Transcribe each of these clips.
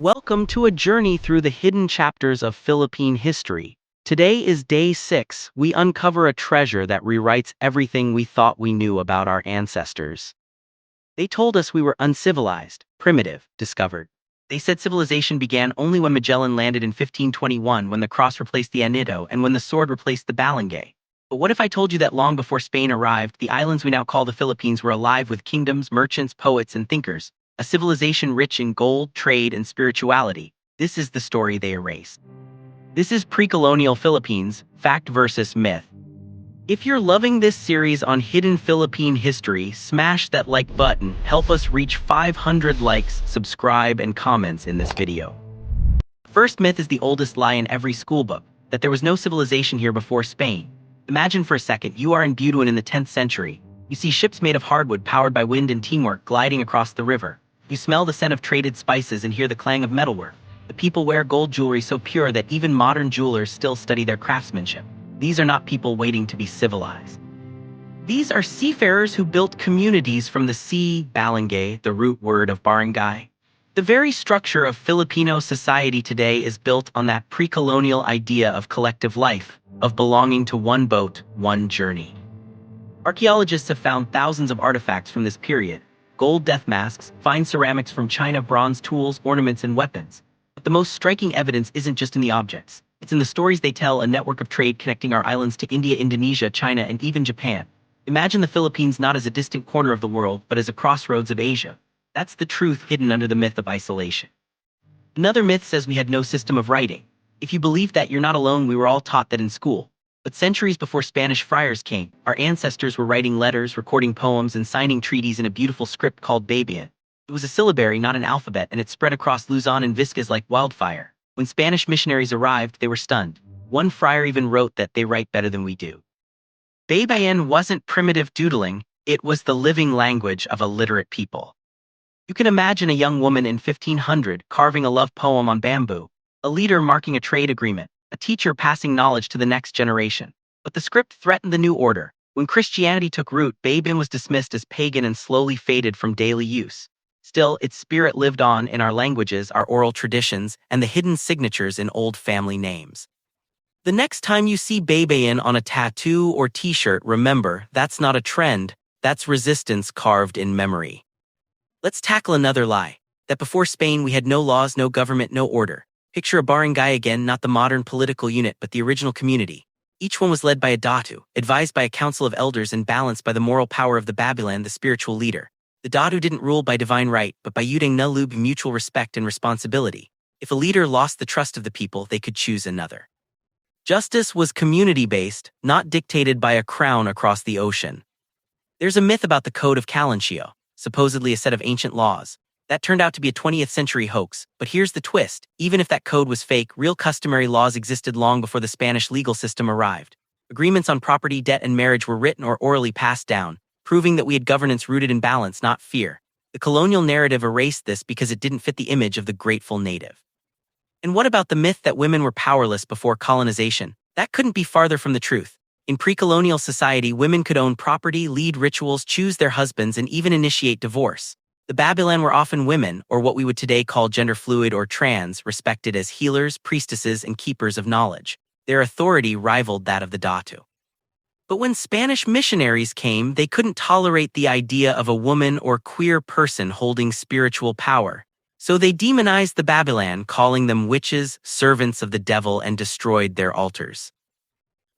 Welcome to a journey through the hidden chapters of Philippine history. Today is day 6. We uncover a treasure that rewrites everything we thought we knew about our ancestors. They told us we were uncivilized, primitive, discovered. They said civilization began only when Magellan landed in 1521, when the cross replaced the anido and when the sword replaced the balangay. But what if I told you that long before Spain arrived, the islands we now call the Philippines were alive with kingdoms, merchants, poets, and thinkers? A civilization rich in gold, trade, and spirituality. This is the story they erased. This is Precolonial Philippines, Fact versus Myth. If you're loving this series on hidden Philippine history, smash that like button, help us reach 500 likes, subscribe, and comments in this video. First myth is the oldest lie in every schoolbook, that there was no civilization here before Spain. Imagine for a second you are in Butuan in the 10th century. You see ships made of hardwood powered by wind and teamwork gliding across the river. You smell the scent of traded spices and hear the clang of metalwork. The people wear gold jewelry so pure that even modern jewelers still study their craftsmanship. These are not people waiting to be civilized. These are seafarers who built communities from the sea, balangay, the root word of barangay. The very structure of Filipino society today is built on that pre-colonial idea of collective life, of belonging to one boat, one journey. Archaeologists have found thousands of artifacts from this period: gold death masks, fine ceramics from China, bronze tools, ornaments, and weapons. But the most striking evidence isn't just in the objects. It's in the stories they tell, a network of trade connecting our islands to India, Indonesia, China, and even Japan. Imagine the Philippines not as a distant corner of the world, but as a crossroads of Asia. That's the truth hidden under the myth of isolation. Another myth says we had no system of writing. If you believe that, you're not alone. We were all taught that in school. But centuries before Spanish friars came, our ancestors were writing letters, recording poems, and signing treaties in a beautiful script called Baybayin. It was a syllabary, not an alphabet, and it spread across Luzon and Viscas like wildfire. When Spanish missionaries arrived, they were stunned. One friar even wrote that they write better than we do. Baybayin wasn't primitive doodling, it was the living language of a literate people. You can imagine a young woman in 1500 carving a love poem on bamboo, a leader marking a trade agreement, a teacher passing knowledge to the next generation. But the script threatened the new order. When Christianity took root, Baybayin was dismissed as pagan and slowly faded from daily use. Still, its spirit lived on in our languages, our oral traditions, and the hidden signatures in old family names. The next time you see Baybayin on a tattoo or t-shirt, remember, that's not a trend, that's resistance carved in memory. Let's tackle another lie, that before Spain we had no laws, no government, no order. Picture a barangay again, not the modern political unit, but the original community. Each one was led by a datu, advised by a council of elders and balanced by the moral power of the Babaylan, the spiritual leader. The datu didn't rule by divine right, but by yudang nalub, mutual respect and responsibility. If a leader lost the trust of the people, they could choose another. Justice was community-based, not dictated by a crown across the ocean. There's a myth about the Code of Calencio, supposedly a set of ancient laws. That turned out to be a 20th century hoax, but here's the twist. Even if that code was fake, real customary laws existed long before the Spanish legal system arrived. Agreements on property, debt, and marriage were written or orally passed down, proving that we had governance rooted in balance, not fear. The colonial narrative erased this because it didn't fit the image of the grateful native. And what about the myth that women were powerless before colonization? That couldn't be farther from the truth. In pre-colonial society, women could own property, lead rituals, choose their husbands, and even initiate divorce. The Babaylan were often women, or what we would today call gender fluid or trans, respected as healers, priestesses, and keepers of knowledge. Their authority rivaled that of the datu. But when Spanish missionaries came, they couldn't tolerate the idea of a woman or queer person holding spiritual power. So they demonized the Babaylan, calling them witches, servants of the devil, and destroyed their altars.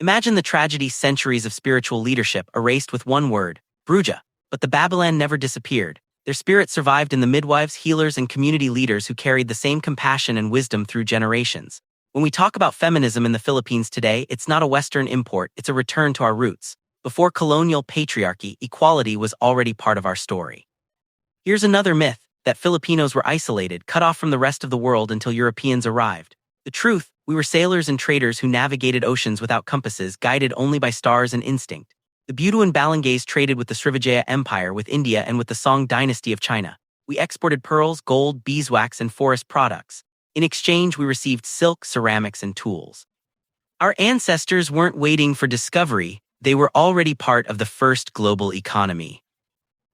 Imagine the tragedy: centuries of spiritual leadership erased with one word, bruja. But the Babaylan never disappeared. Their spirit survived in the midwives, healers, and community leaders who carried the same compassion and wisdom through generations. When we talk about feminism in the Philippines today, it's not a Western import, it's a return to our roots. Before colonial patriarchy, equality was already part of our story. Here's another myth, that Filipinos were isolated, cut off from the rest of the world until Europeans arrived. The truth, we were sailors and traders who navigated oceans without compasses, guided only by stars and instinct. The Butuan Balangays traded with the Srivijaya Empire, with India, and with the Song dynasty of China. We exported pearls, gold, beeswax, and forest products. In exchange, we received silk, ceramics, and tools. Our ancestors weren't waiting for discovery, they were already part of the first global economy.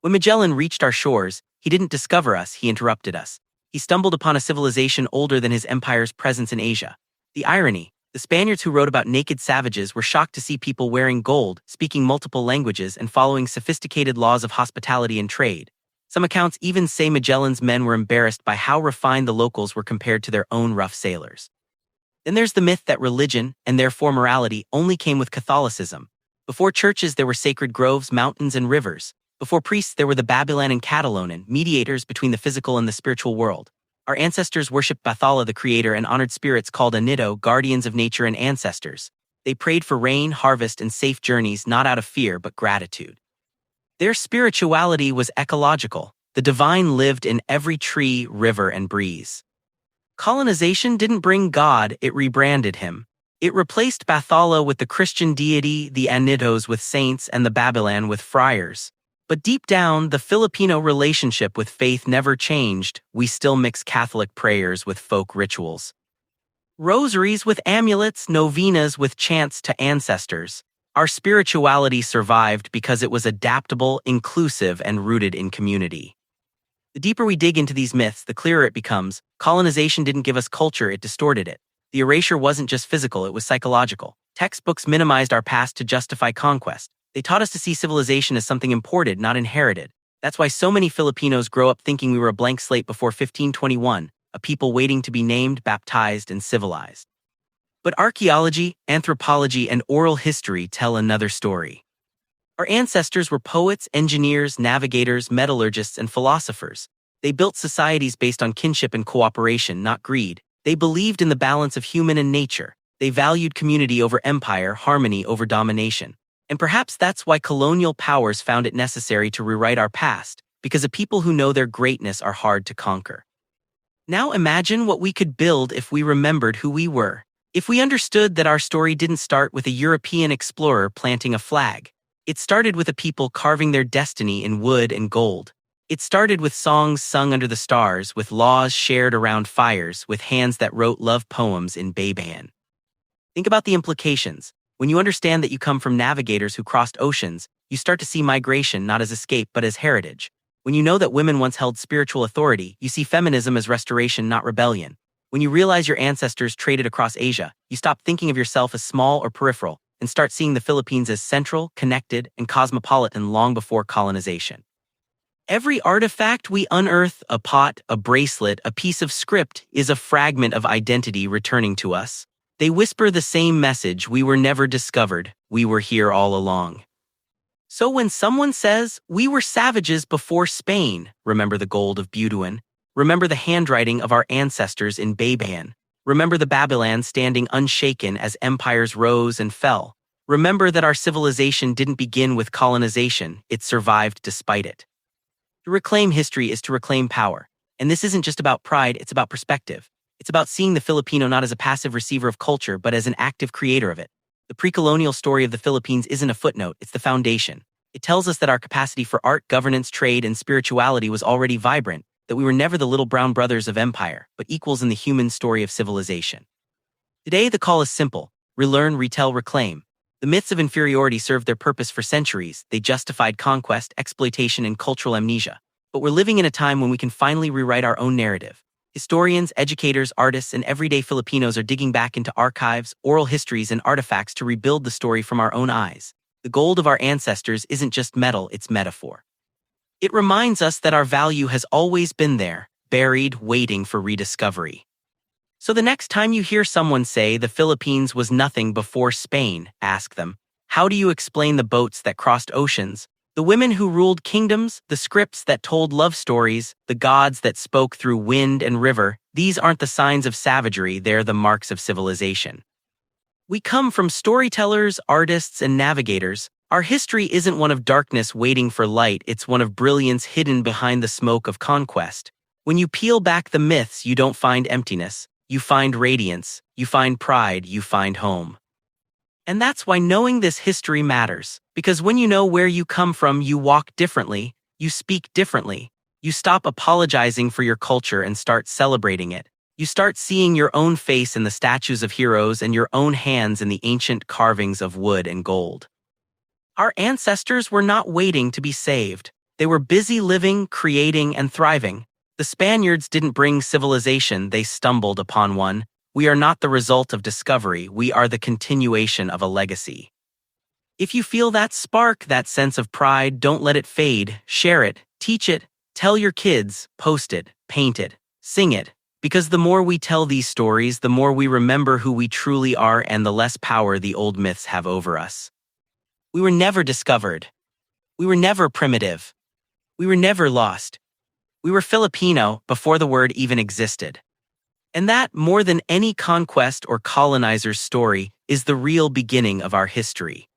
When Magellan reached our shores, he didn't discover us, he interrupted us. He stumbled upon a civilization older than his empire's presence in Asia. The irony: the Spaniards who wrote about naked savages were shocked to see people wearing gold, speaking multiple languages, and following sophisticated laws of hospitality and trade. Some accounts even say Magellan's men were embarrassed by how refined the locals were compared to their own rough sailors. Then there's the myth that religion, and therefore morality, only came with Catholicism. Before churches there were sacred groves, mountains, and rivers. Before priests there were the Babaylan and Catalonan, mediators between the physical and the spiritual world. Our ancestors worshipped Bathala the creator and honored spirits called Anito, guardians of nature and ancestors. They prayed for rain, harvest, and safe journeys not out of fear but gratitude. Their spirituality was ecological. The divine lived in every tree, river, and breeze. Colonization didn't bring God, it rebranded him. It replaced Bathala with the Christian deity, the Anitos with saints, and the Babaylan with friars. But deep down, the Filipino relationship with faith never changed. We still mix Catholic prayers with folk rituals, rosaries with amulets, novenas with chants to ancestors. Our spirituality survived because it was adaptable, inclusive, and rooted in community. The deeper we dig into these myths, the clearer it becomes. Colonization didn't give us culture, it distorted it. The erasure wasn't just physical, it was psychological. Textbooks minimized our past to justify conquest. They taught us to see civilization as something imported, not inherited. That's why so many Filipinos grow up thinking we were a blank slate before 1521, a people waiting to be named, baptized, and civilized. But archaeology, anthropology, and oral history tell another story. Our ancestors were poets, engineers, navigators, metallurgists, and philosophers. They built societies based on kinship and cooperation, not greed. They believed in the balance of human and nature. They valued community over empire, harmony over domination. And perhaps that's why colonial powers found it necessary to rewrite our past, because a people who know their greatness are hard to conquer. Now imagine what we could build if we remembered who we were. If we understood that our story didn't start with a European explorer planting a flag. It started with a people carving their destiny in wood and gold. It started with songs sung under the stars, with laws shared around fires, with hands that wrote love poems in Baybayin. Think about the implications. When you understand that you come from navigators who crossed oceans, you start to see migration not as escape but as heritage. When you know that women once held spiritual authority, you see feminism as restoration, not rebellion. When you realize your ancestors traded across Asia, you stop thinking of yourself as small or peripheral and start seeing the Philippines as central, connected, and cosmopolitan long before colonization. Every artifact we unearth, a pot, a bracelet, a piece of script, is a fragment of identity returning to us. They whisper the same message: we were never discovered, we were here all along. So when someone says, we were savages before Spain, remember the gold of Butuan, remember the handwriting of our ancestors in Baybayin, remember the Babaylan standing unshaken as empires rose and fell. Remember that our civilization didn't begin with colonization, it survived despite it. To reclaim history is to reclaim power. And this isn't just about pride, it's about perspective. It's about seeing the Filipino not as a passive receiver of culture, but as an active creator of it. The pre-colonial story of the Philippines isn't a footnote, it's the foundation. It tells us that our capacity for art, governance, trade, and spirituality was already vibrant, that we were never the little brown brothers of empire, but equals in the human story of civilization. Today, the call is simple: relearn, retell, reclaim. The myths of inferiority served their purpose for centuries. They justified conquest, exploitation, and cultural amnesia. But we're living in a time when we can finally rewrite our own narrative. Historians, educators, artists, and everyday Filipinos are digging back into archives, oral histories, and artifacts to rebuild the story from our own eyes. The gold of our ancestors isn't just metal, it's metaphor. It reminds us that our value has always been there, buried, waiting for rediscovery. So the next time you hear someone say the Philippines was nothing before Spain, ask them, how do you explain the boats that crossed oceans, the women who ruled kingdoms, the scripts that told love stories, the gods that spoke through wind and river? These aren't the signs of savagery, they're the marks of civilization. We come from storytellers, artists, and navigators. Our history isn't one of darkness waiting for light, it's one of brilliance hidden behind the smoke of conquest. When you peel back the myths, you don't find emptiness, you find radiance, you find pride, you find home. And that's why knowing this history matters, because when you know where you come from, you walk differently, you speak differently, you stop apologizing for your culture and start celebrating it. You start seeing your own face in the statues of heroes and your own hands in the ancient carvings of wood and gold. Our ancestors were not waiting to be saved. They were busy living, creating, and thriving. The Spaniards didn't bring civilization, they stumbled upon one. We are not the result of discovery, we are the continuation of a legacy. If you feel that spark, that sense of pride, don't let it fade. Share it, teach it, tell your kids, post it, paint it, sing it. Because the more we tell these stories, the more we remember who we truly are and the less power the old myths have over us. We were never discovered. We were never primitive. We were never lost. We were Filipino before the word even existed. And that, more than any conquest or colonizer's story, is the real beginning of our history.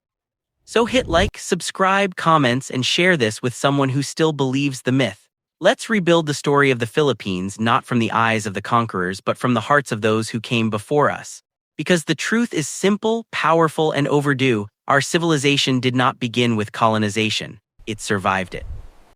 So hit like, subscribe, comments, and share this with someone who still believes the myth. Let's rebuild the story of the Philippines not from the eyes of the conquerors but from the hearts of those who came before us. Because the truth is simple, powerful, and overdue, our civilization did not begin with colonization. It survived it.